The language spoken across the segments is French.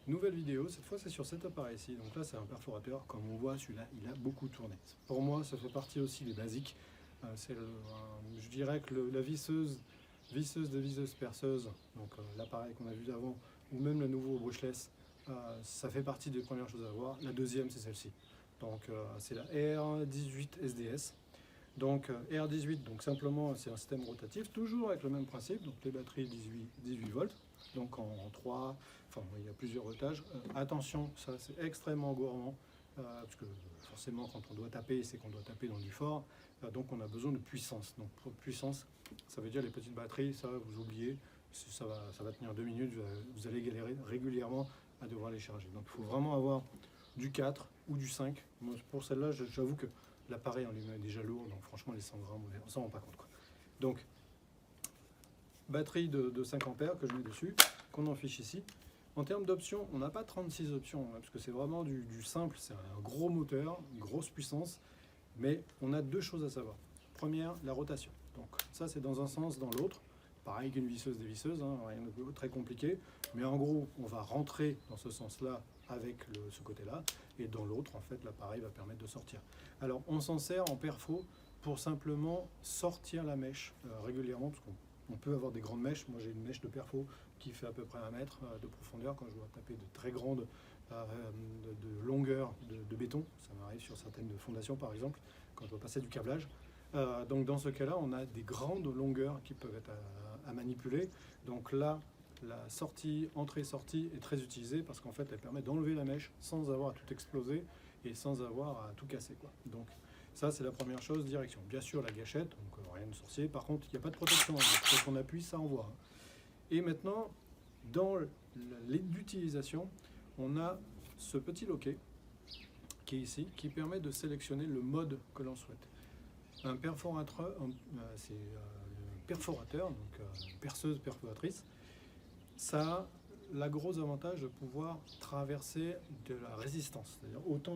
Nouvelle vidéo, cette fois c'est sur cet appareil-ci. Donc là c'est un perforateur, comme on voit celui-là il a beaucoup tourné. Pour moi ça fait partie aussi des basiques. Je dirais que la visseuse de visseuse perceuse, donc l'appareil qu'on a vu avant, ou même le nouveau brushless, ça fait partie des premières choses à voir. La deuxième c'est celle-ci. Donc c'est la R18 SDS. Donc R18, donc simplement c'est un système rotatif, toujours avec le même principe, donc les batteries 18 volts, donc en 3, enfin il y a plusieurs voltages. Attention, ça c'est extrêmement gourmand, parce que forcément quand on doit taper, c'est qu'on doit taper dans du fort, donc on a besoin de puissance. Donc pour puissance, ça veut dire les petites batteries, ça vous oubliez, ça va tenir 2 minutes, vous allez galérer régulièrement à devoir les charger. Donc il faut vraiment avoir du 4 ou du 5. Moi, pour celle-là, j'avoue que l'appareil en lui-même est déjà lourd, donc franchement les 100 grammes, on s'en rend pas compte, quoi. Donc, batterie de 5 ampères que je mets dessus, qu'on affiche ici. En termes d'options, on n'a pas 36 options, hein, parce que c'est vraiment du simple, c'est un gros moteur, une grosse puissance, mais on a deux choses à savoir. Première, la rotation. Donc ça c'est dans un sens, dans l'autre. Pareil qu'une visseuse des visseuses, hein, rien de très compliqué, mais en gros on va rentrer dans ce sens-là avec ce côté-là, et dans l'autre, en fait, l'appareil va permettre de sortir. Alors, on s'en sert en perfo pour simplement sortir la mèche régulièrement, parce qu'on peut avoir des grandes mèches. Moi, j'ai une mèche de perfo qui fait à peu près 1 mètre de profondeur quand je dois taper de très grandes de longueur de béton. Ça m'arrive sur certaines fondations, par exemple, quand je dois passer du câblage. Donc, dans ce cas-là, on a des grandes longueurs qui peuvent être à manipuler. Donc là, la sortie, entrée-sortie est très utilisée parce qu'en fait elle permet d'enlever la mèche sans avoir à tout exploser et sans avoir à tout casser, quoi. Donc ça c'est la première chose, direction. Bien sûr la gâchette, donc rien de sorcier. Par contre il n'y a pas de protection, hein, quand on appuie ça envoie. Et maintenant dans l'utilisation, on a ce petit loquet qui est ici, qui permet de sélectionner le mode que l'on souhaite. Un perforateur, c'est le perforateur, donc une perceuse perforatrice. Ça a la gros avantage de pouvoir traverser de la résistance. C'est-à-dire autant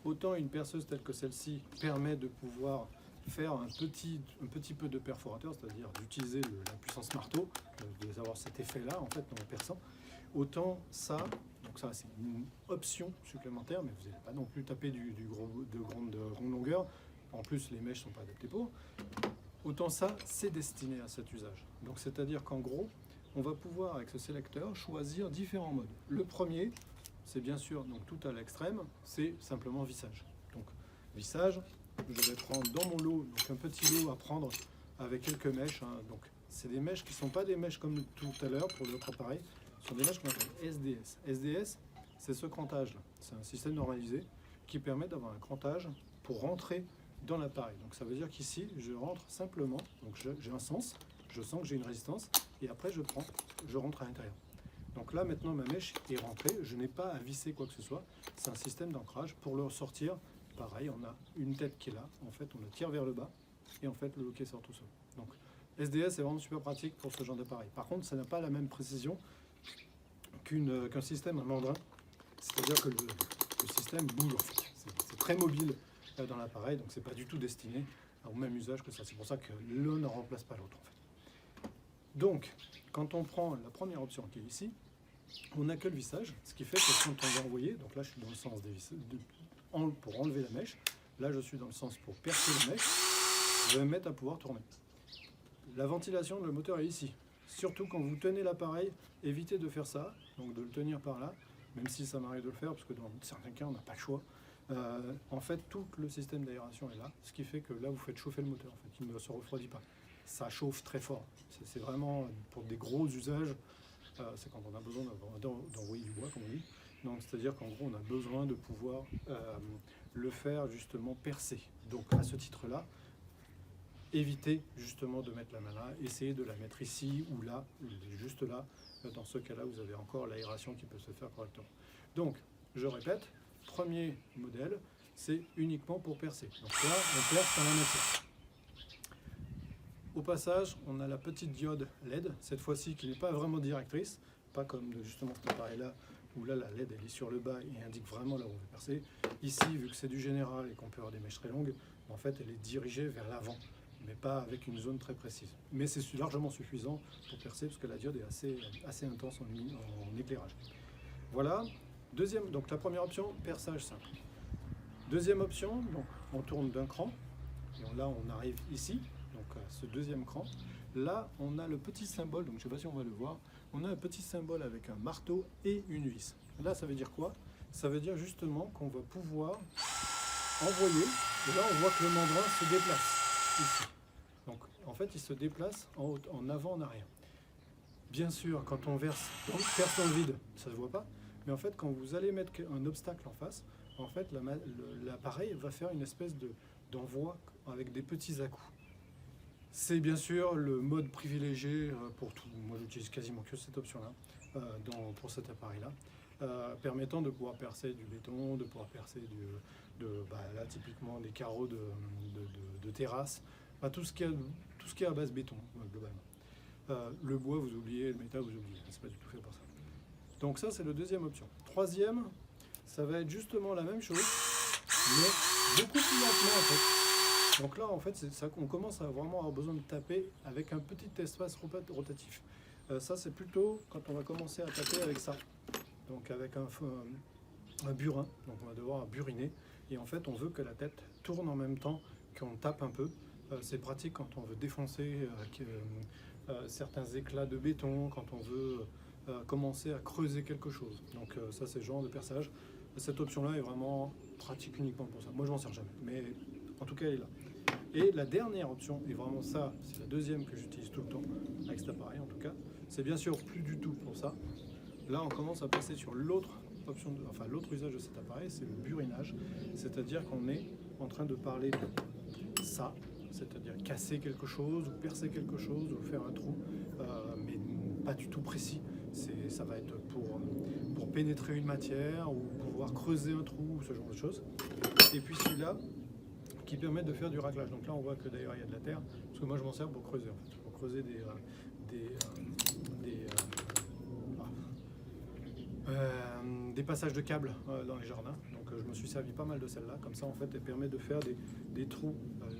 autant une perceuse telle que celle-ci permet de pouvoir faire un petit peu de perforateur, c'est-à-dire d'utiliser la puissance marteau, d'avoir cet effet-là en fait en perçant. Autant ça, donc ça c'est une option supplémentaire, mais vous n'allez pas non plus taper de grande longueur. En plus les mèches ne sont pas adaptées pour. Autant ça, c'est destiné à cet usage. Donc c'est-à-dire qu'en gros, on va pouvoir avec ce sélecteur choisir différents modes. Le premier, c'est bien sûr, donc tout à l'extrême, c'est simplement vissage. Donc vissage, je vais prendre dans mon lot, donc un petit lot à prendre avec quelques mèches, hein. Donc c'est des mèches qui ne sont pas des mèches comme tout à l'heure pour l'autre appareil, ce sont des mèches qu'on appelle SDS. SDS, c'est ce crantage-là. C'est un système normalisé qui permet d'avoir un crantage pour rentrer dans l'appareil. Donc ça veut dire qu'ici, je rentre simplement, donc j'ai un sens, je sens que j'ai une résistance, et après je rentre à l'intérieur. Donc là maintenant ma mèche est rentrée, je n'ai pas à visser quoi que ce soit, c'est un système d'ancrage. Pour le sortir, pareil, on a une tête qui est là, en fait on le tire vers le bas, et en fait le loquet sort tout seul. Donc SDS est vraiment super pratique pour ce genre d'appareil. Par contre, ça n'a pas la même précision qu'un système à mandrin, c'est-à-dire que le système bouge en fait, c'est très mobile dans l'appareil, donc c'est pas du tout destiné au même usage que ça. C'est pour ça que l'un ne remplace pas l'autre en fait. Donc, quand on prend la première option qui est ici, on n'a que le vissage, ce qui fait que quand on va envoyer, donc là je suis dans le sens des visseuses, pour enlever la mèche, là je suis dans le sens pour percer la mèche, je vais me mettre à pouvoir tourner. La ventilation, le moteur est ici. Surtout quand vous tenez l'appareil, évitez de faire ça, donc de le tenir par là, même si ça m'arrive de le faire, parce que dans certains cas on n'a pas le choix. En fait, tout le système d'aération est là, ce qui fait que là, vous faites chauffer le moteur. En fait, il ne se refroidit pas. Ça chauffe très fort. C'est vraiment pour des gros usages. C'est quand on a besoin d'envoyer du bois, comme on dit. Donc, c'est-à-dire qu'en gros, on a besoin de pouvoir le faire justement percer. Donc, à ce titre-là, évitez justement de mettre la main là. Essayez de la mettre ici ou là, juste là. Dans ce cas-là, vous avez encore l'aération qui peut se faire correctement. Donc, je répète. Premier modèle, c'est uniquement pour percer. Donc là, on perce dans la matière. Au passage, on a la petite diode LED, cette fois-ci qui n'est pas vraiment directrice, pas comme justement cet appareil-là, où là la LED elle est sur le bas et indique vraiment là où on veut percer. Ici, vu que c'est du général et qu'on peut avoir des mèches très longues, en fait elle est dirigée vers l'avant. mais pas avec une zone très précise. Mais c'est largement suffisant pour percer parce que la diode est assez intense en éclairage. Voilà. Donc la première option, perçage simple. Deuxième option, donc on tourne d'un cran. Et là, on arrive ici, donc à ce deuxième cran. Là, on a le petit symbole, donc je ne sais pas si on va le voir. On a un petit symbole avec un marteau et une vis. Là, ça veut dire quoi? Ça veut dire justement qu'on va pouvoir envoyer. Et là, on voit que le membrane se déplace ici. Donc, en fait, il se déplace en avant, en arrière. Bien sûr, quand on perce dans le vide, ça ne se voit pas. Mais en fait, quand vous allez mettre un obstacle en face, en fait, l'appareil va faire une espèce d'envoi avec des petits à-coups. C'est bien sûr le mode privilégié pour tout. Moi, j'utilise quasiment que cette option-là pour cet appareil-là, permettant de pouvoir percer du béton, de pouvoir percer là, typiquement des carreaux de terrasse, tout ce qui est à base béton, globalement. Le bois, vous oubliez, le métal, vous oubliez. C'est pas du tout fait pour ça. Donc ça, c'est la deuxième option. Troisième, ça va être justement la même chose, mais beaucoup plus lentement en fait. Donc là, en fait, c'est ça qu'on commence à vraiment avoir besoin de taper avec un petit espace rotatif. Ça, c'est plutôt quand on va commencer à taper avec ça. Donc avec un burin. Donc on va devoir buriner. Et en fait, on veut que la tête tourne en même temps qu'on tape un peu. C'est pratique quand on veut défoncer certains éclats de béton, quand on veut commencer à creuser quelque chose. Donc ça, c'est le genre de perçage. Cette option-là est vraiment pratique uniquement pour ça. Moi, je m'en sers jamais, mais en tout cas, elle est là. Et la dernière option, et vraiment ça, c'est la deuxième que j'utilise tout le temps, avec cet appareil en tout cas, c'est bien sûr plus du tout pour ça. Là, on commence à passer sur l'autre option, l'autre usage de cet appareil, c'est le burinage. C'est-à-dire qu'on est en train de parler de ça, c'est-à-dire casser quelque chose, ou percer quelque chose, ou faire un trou, mais pas du tout précis. Ça va être pour pénétrer une matière, ou pouvoir creuser un trou, ou ce genre de choses. Et puis celui-là, qui permet de faire du raclage. Donc là, on voit que d'ailleurs, il y a de la terre, parce que moi, je m'en sers pour creuser, en fait, pour creuser des passages de câbles dans les jardins. Donc je me suis servi pas mal de celle-là. Comme ça, en fait, elle permet de faire des trous,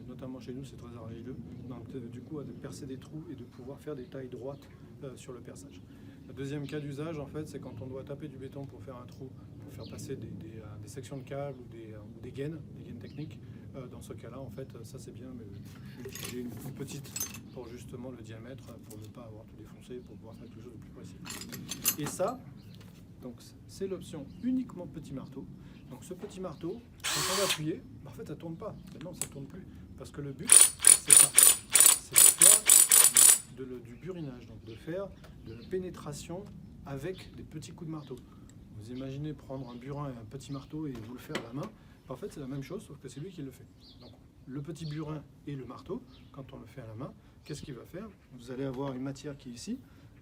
notamment chez nous, c'est très argileux. Donc du coup, de percer des trous et de pouvoir faire des tailles droites sur le perçage. Le deuxième cas d'usage, en fait, c'est quand on doit taper du béton pour faire un trou, pour faire passer des sections de câbles ou des gaines techniques. Dans ce cas-là, en fait, ça c'est bien, mais j'ai une petite pour justement le diamètre, pour ne pas avoir tout défoncé, pour pouvoir faire quelque chose de plus précis. Et ça, donc c'est l'option uniquement petit marteau. Donc ce petit marteau, quand on va appuyer, en fait ça tourne pas. Non, ça tourne plus, parce que le but, c'est ça, c'est de faire du burinage, donc de faire de la pénétration avec des petits coups de marteau. Vous imaginez prendre un burin et un petit marteau et vous le faire à la main. En fait, c'est la même chose, sauf que c'est lui qui le fait. Donc, le petit burin et le marteau, quand on le fait à la main, qu'est-ce qu'il va faire? Vous allez avoir une matière qui est ici.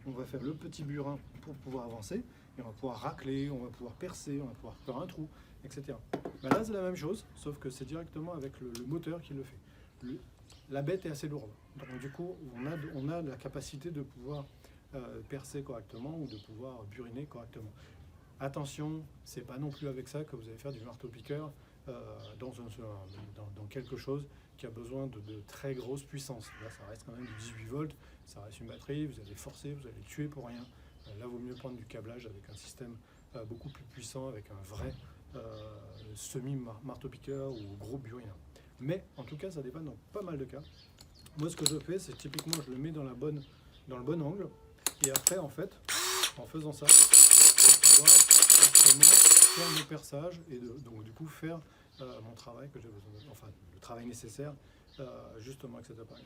On va faire le petit burin pour pouvoir avancer. Et on va pouvoir racler, on va pouvoir percer, on va pouvoir faire un trou, etc. Ben là, c'est la même chose, sauf que c'est directement avec le moteur qui le fait. La bête est assez lourde. Donc, du coup, on a la capacité de pouvoir percer correctement ou de pouvoir buriner correctement. Attention, c'est pas non plus avec ça que vous allez faire du marteau-piqueur dans quelque chose qui a besoin de très grosse puissance. Là, ça reste quand même du 18 volts, ça reste une batterie, vous allez forcer, vous allez tuer pour rien. Là, il vaut mieux prendre du câblage avec un système beaucoup plus puissant, avec un vrai semi-marteau-piqueur ou gros burineur. Mais en tout cas, ça dépend dans pas mal de cas. Moi, ce que je fais, c'est typiquement, je le mets dans le bon angle, et après, en fait, en faisant ça, je vais pouvoir faire le perçage et donc du coup faire mon travail que j'ai besoin, enfin le travail nécessaire justement avec cet appareil.